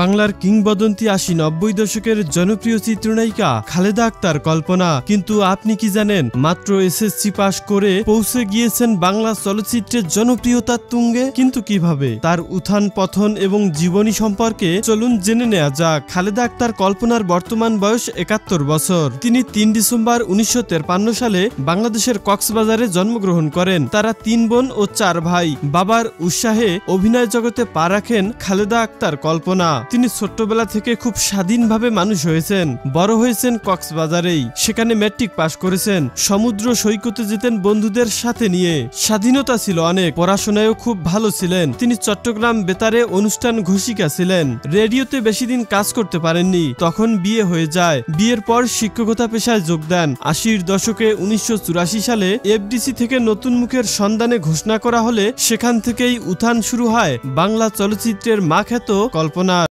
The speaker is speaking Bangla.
বাংলার কিংবদন্তি ৮০-৯০ দশকের জনপ্রিয় চিত্রনায়িকা খালেদা আক্তার কল্পনা। কিন্তু আপনি কি জানেন, মাত্র এসএসসি পাশ করে পৌঁছে গিয়েছেন বাংলা চলচ্চিত্রের জনপ্রিয়তার তুঙ্গে। কিন্তু কিভাবে, তার উত্থান পতন এবং জীবনী সম্পর্কে চলুন জেনে নেওয়া যাক। খালেদা আক্তার কল্পনার বর্তমান বয়স ৭১ বছর। তিনি ৩ ডিসেম্বর ১৯৫৩ সালে বাংলাদেশের কক্সবাজারে জন্মগ্রহণ করেন। তারা ৩ বোন ও ৪ ভাই। বাবার উৎসাহে অভিনয় জগতে পা রাখেন খালেদা আক্তার কল্পনা। তিনি ছোট্টবেলা থেকে খুব স্বাধীনভাবে মানুষ হয়েছেন। বড় হয়েছেন কক্সবাজারেই, সেখানে ম্যাট্রিক পাশ করেছেন। সমুদ্র সৈকতে যেতেন বন্ধুদের সাথে নিয়ে। স্বাধীনতা ছিল অনেক, পড়াশোনায়ও খুব ভালো ছিলেন। তিনি চট্টগ্রাম বেতারে অনুষ্ঠান ঘোষিকা ছিলেন। রেডিওতে বেশি দিন কাজ করতে পারেননি, তখন বিয়ে হয়ে যায়। বিয়ের পর শিক্ষকতা পেশায় যোগ দেন। ৮০-র দশকে ১৯৮৪ সালে এফডিসি থেকে নতুন মুখের সন্ধানে ঘোষণা করা হলে সেখান থেকেই উত্থান শুরু হয় বাংলা চলচ্চিত্রের মা খ্যাত কল্পনার।